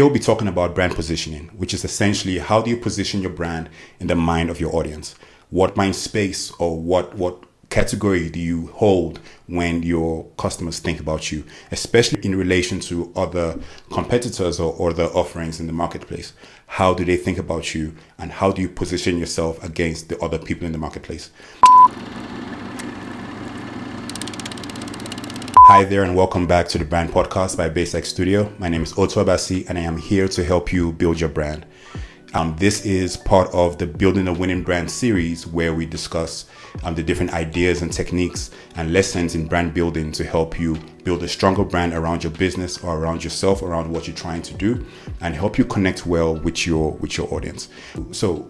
We'll be talking about brand positioning, which is essentially how do you position your brand in the mind of your audience? What mind space or what category do you hold when your customers think about you, especially in relation to other competitors or other offerings in the marketplace? How do they think about you, and how do you position yourself against the other people in the marketplace? Hi there, and welcome back to the Brand Podcast by BaseX Studio. My name is Otto Abasi, and I am here to help you build your brand. This is part of the Building a Winning Brand series, where we discuss the different ideas and techniques and lessons in brand building to help you build a stronger brand around your business or around yourself, around what you're trying to do, and help you connect well with your audience. So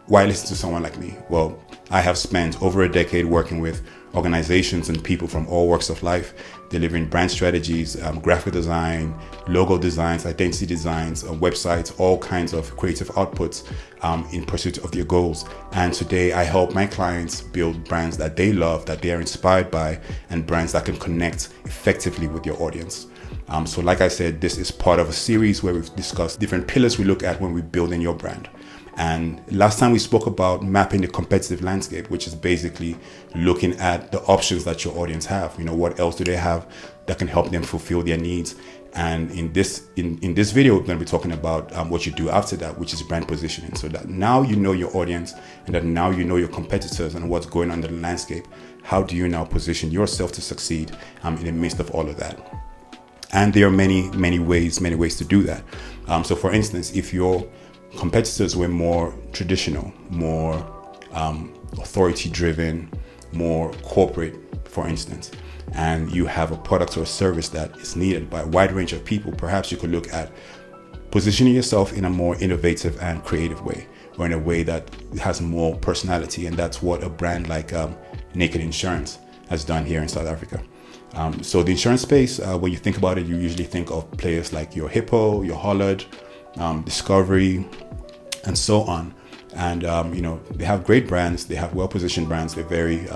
why listen to someone like me? Well, I have spent over a decade working with organizations and people from all walks of life, delivering brand strategies, graphic design, logo designs, identity designs, websites, all kinds of creative outputs in pursuit of their goals. And today I help my clients build brands that they love, that they are inspired by, and brands that can connect effectively with your audience. So like I said, this is part of a series where we've discussed different pillars we look at when we're building your brand. And last time we spoke about mapping the competitive landscape, which is basically looking at the options that your audience have. You know, what else do they have that can help them fulfill their needs? And in this video, we're going to be talking about what you do after that, which is brand positioning. So that now you know your audience, and that now you know your competitors and what's going on in the landscape. How do you now position yourself to succeed in the midst of all of that? And there are many ways to do that. So for instance, if your competitors were more traditional, more authority-driven, more corporate, for instance, and you have a product or a service that is needed by a wide range of people, perhaps you could look at positioning yourself in a more innovative and creative way, or in a way that has more personality. And that's what a brand like Naked Insurance has done here in South Africa. So the insurance space, when you think about it, you usually think of players like your Hippo, your Hollard, Discovery, and so on. And they have great brands, they have well-positioned brands. They're very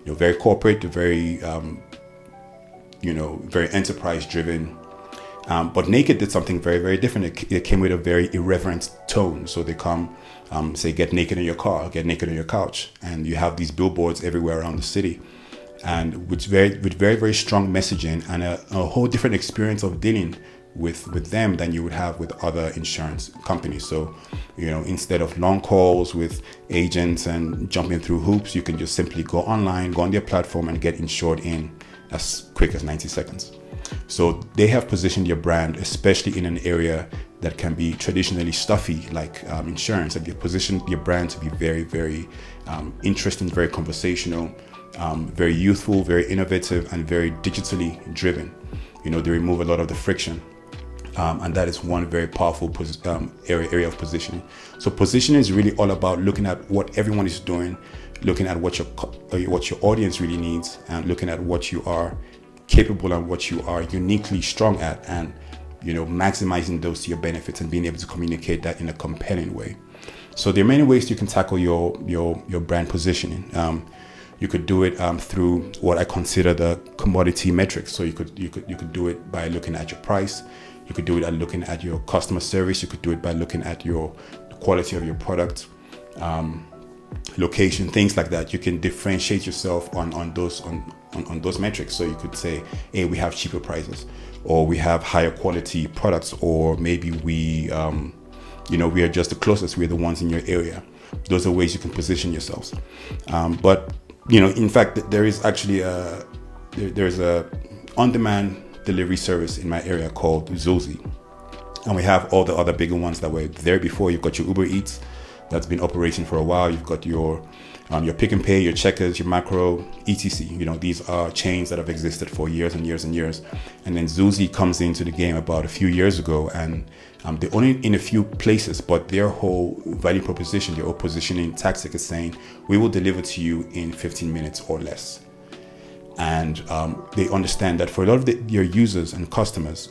very corporate, they're very very enterprise-driven. But Naked did something very, very different. It came with a very irreverent tone. So they come say, get naked in your car, get naked on your couch, and you have these billboards everywhere around the city, and with very strong messaging and a whole different experience of dealing with them than you would have with other insurance companies. So, instead of long calls with agents and jumping through hoops, you can just simply go online, go on their platform, and get insured in as quick as 90 seconds. So they have positioned your brand, especially in an area that can be traditionally stuffy, like insurance. And they've positioned your brand to be very, very interesting, very conversational, very youthful, very innovative, and very digitally driven. They remove a lot of the friction. And that is one very powerful area of positioning. So positioning is really all about looking at what everyone is doing, looking at what your audience really needs, and looking at what you are capable and what you are uniquely strong at, and maximizing those to your benefits and being able to communicate that in a compelling way. So there are many ways you can tackle your brand positioning. You could do it through what I consider the commodity metrics. So you could do it by looking at your price. You could do it by looking at your customer service. You could do it by looking at the quality of your product, location, things like that. You can differentiate yourself on those metrics. So you could say, hey, we have cheaper prices, or we have higher quality products, or maybe we are just the closest. We're the ones in your area. Those are ways you can position yourselves. But in fact, there is actually there's a on-demand delivery service in my area called Zuzi, and we have all the other bigger ones that were there before. You've got your Uber Eats that's been operating for a while. You've got your Pick and Pay, your Checkers, your Macro, etc. These are chains that have existed for years and years and years. And then Zuzi comes into the game about a few years ago, and they're only in a few places, but their whole value proposition, their whole positioning tactic is saying, we will deliver to you in 15 minutes or less. And they understand that for a lot of your users and customers,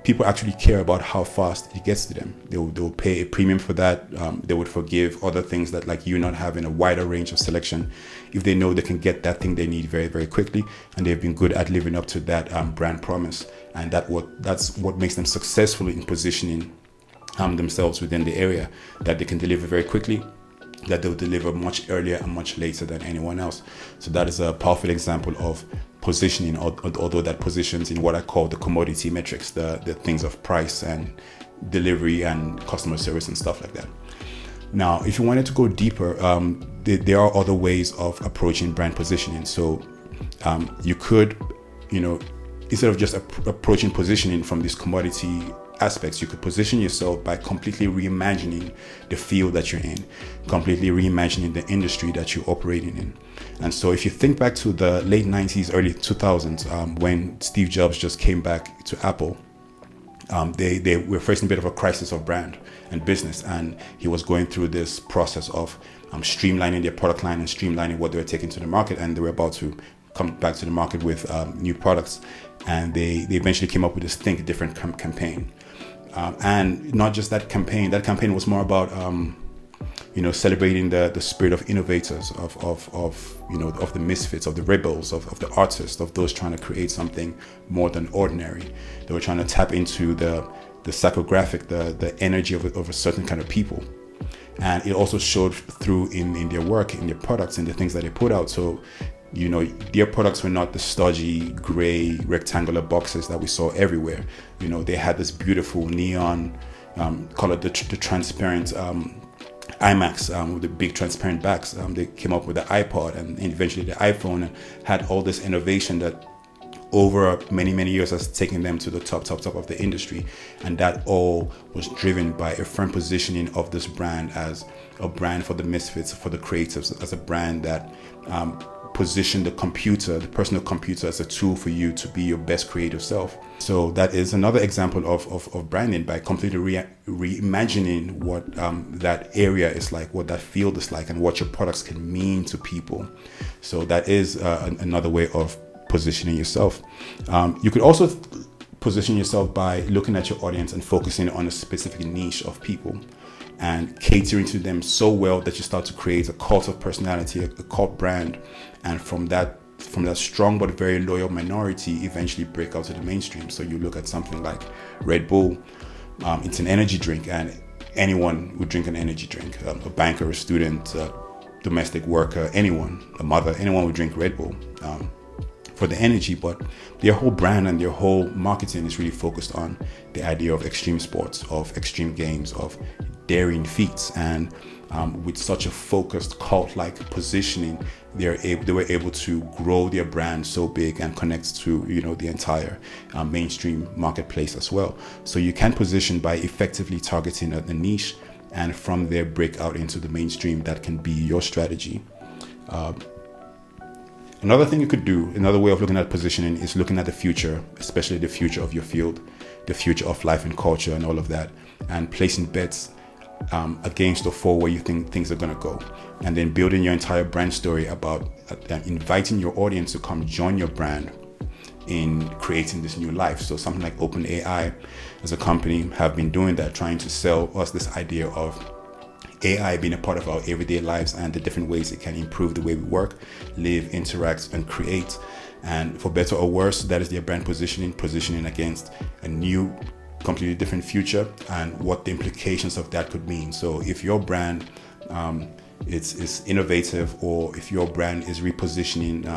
people actually care about how fast it gets to them. They'll pay a premium for that. They would forgive other things that, like you not having a wider range of selection, if they know they can get that thing they need very, very quickly. And they've been good at living up to that brand promise. And that's what makes them successful in positioning themselves within the area, that they can deliver very quickly, that they'll deliver much earlier and much later than anyone else. So that is a powerful example of positioning, although that positions in what I call the commodity metrics, the things of price and delivery and customer service and stuff like that. Now, if you wanted to go deeper, there are other ways of approaching brand positioning. So you could, instead of just approaching positioning from these commodity aspects, you could position yourself by completely reimagining the field that you're in, completely reimagining the industry that you're operating in. And so if you think back to the late 90s, early 2000s, when Steve Jobs just came back to Apple, they were facing a bit of a crisis of brand and business, and he was going through this process of streamlining their product line and streamlining what they were taking to the market, and they were about to come back to the market with new products. And they eventually came up with this Think Different campaign. And not just that campaign was more about celebrating the spirit of innovators, of the misfits, of the rebels, of the artists, of those trying to create something more than ordinary. They were trying to tap into the psychographic, the energy of a certain kind of people. And it also showed through in their work, in their products, in the things that they put out. So their products were not the stodgy gray rectangular boxes that we saw everywhere. They had this beautiful neon, call it the transparent iMacs with the big transparent backs. They came up with the iPod and eventually the iPhone, and had all this innovation that over many, many years has taken them to the top of the industry. And that all was driven by a firm positioning of this brand as a brand for the misfits, for the creatives, as a brand that position the personal computer, as a tool for you to be your best creative self. So that is another example of branding, by completely reimagining what that area is like, what that field is like, and what your products can mean to people. So that is another way of positioning yourself. You could also position yourself by looking at your audience and focusing on a specific niche of people and catering to them so well that you start to create a cult of personality, a cult brand, and from that strong but very loyal minority eventually break out to the mainstream. So you look at something like Red Bull. It's an energy drink, and anyone would drink an energy drink. A banker, a student, a domestic worker, a mother, anyone would drink Red Bull for the energy. But their whole brand and their whole marketing is really focused on the idea of extreme sports, of extreme games, of daring feats. And with such a focused cult-like positioning, they were able to grow their brand so big and connect to the entire mainstream marketplace as well. So you can position by effectively targeting a niche, and from there break out into the mainstream. That can be your strategy. Another thing you could do, another way of looking at positioning, is looking at the future, especially the future of your field, the future of life and culture and all of that, and placing bets against or for where you think things are going to go, and then building your entire brand story about inviting your audience to come join your brand in creating this new life. So something like OpenAI as a company have been doing that, trying to sell us this idea of AI being a part of our everyday lives and the different ways it can improve the way we work, live, interact, and create. And for better or worse, that is their brand positioning against a new, completely different future and what the implications of that could mean. So if your brand is innovative, or if your brand is repositioning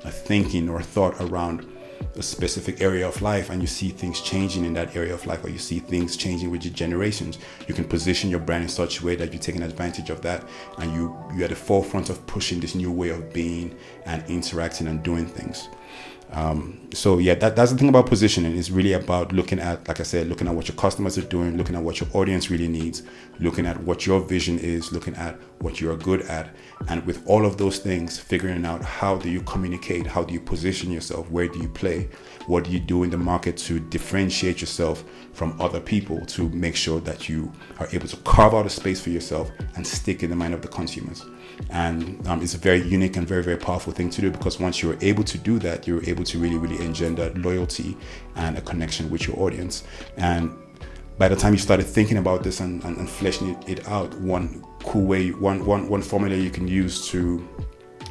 a thinking or a thought around a specific area of life, and you see things changing in that area of life, or you see things changing with your generations, you can position your brand in such a way that you're taking advantage of that, and you're at the forefront of pushing this new way of being and interacting and doing things. So yeah, that's the thing about positioning. It's really about looking at, like I said, looking at what your customers are doing, looking at what your audience really needs, looking at what your vision is, looking at what you're good at. And with all of those things, figuring out how do you communicate, how do you position yourself, where do you play, what do you do in the market to differentiate yourself from other people, to make sure that you are able to carve out a space for yourself and stick in the mind of the consumers. And it's a very unique and very, very powerful thing to do, because once you're able to do that, you're able to really, really engender loyalty and a connection with your audience. And by the time you started thinking about this and fleshing it out, one cool way, one formula you can use to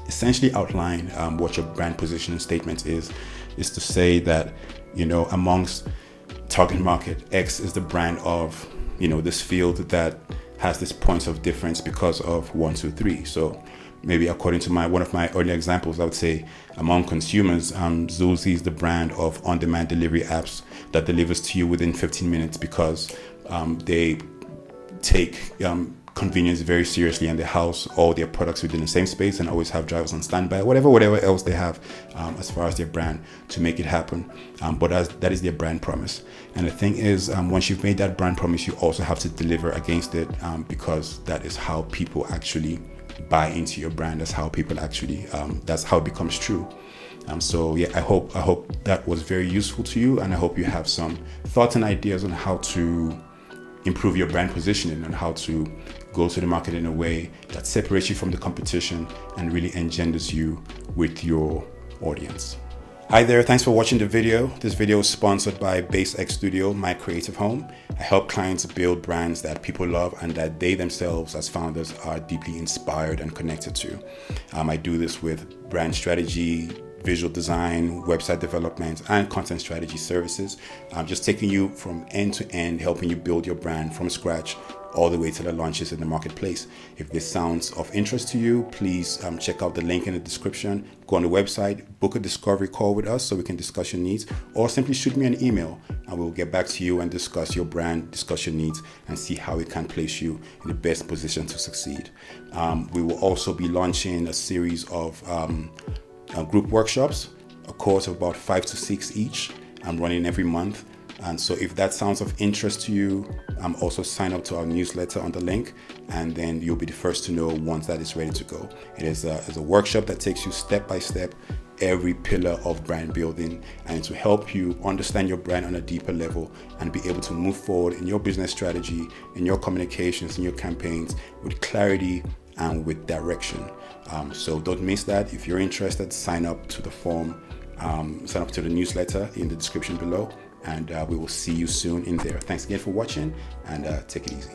essentially outline what your brand positioning statement is to say that, amongst target market X is the brand of, this field that has this points of difference because of 1, 2, 3. So maybe according to one of my earlier examples, I would say among consumers, Zulzi is the brand of on-demand delivery apps that delivers to you within 15 minutes because they take convenience very seriously, and they house all their products within the same space and always have drivers on standby, whatever else they have as far as their brand to make it happen. But that is their brand promise. And the thing is, once you've made that brand promise, you also have to deliver against it, because that is how people actually buy into your brand. That's how people actually, that's how it becomes true. So yeah, I hope that was very useful to you, and I hope you have some thoughts and ideas on how to improve your brand positioning and how to go to the market in a way that separates you from the competition and really engenders you with your audience. Hi there, thanks for watching the video. This video is sponsored by Base X Studio, my creative home. I help clients build brands that people love and that they themselves as founders are deeply inspired and connected to. I do this with brand strategy, visual design, website development, and content strategy services. I'm just taking you from end to end, helping you build your brand from scratch all the way to the launches in the marketplace. If this sounds of interest to you, please check out the link in the description. Go on the website, book a discovery call with us so we can discuss your needs, or simply shoot me an email and we'll get back to you and discuss your brand, discuss your needs, and see how we can place you in the best position to succeed. We will also be launching a series of group workshops, a course of about 5 to 6 each. I'm running every month. And so if that sounds of interest to you, also sign up to our newsletter on the link, and then you'll be the first to know once that is ready to go. It is a workshop that takes you step by step, every pillar of brand building, and to help you understand your brand on a deeper level and be able to move forward in your business strategy, in your communications, in your campaigns with clarity and with direction. So don't miss that. If you're interested, sign up to the form, sign up to the newsletter in the description below, and we will see you soon in there. Thanks again for watching, and take it easy.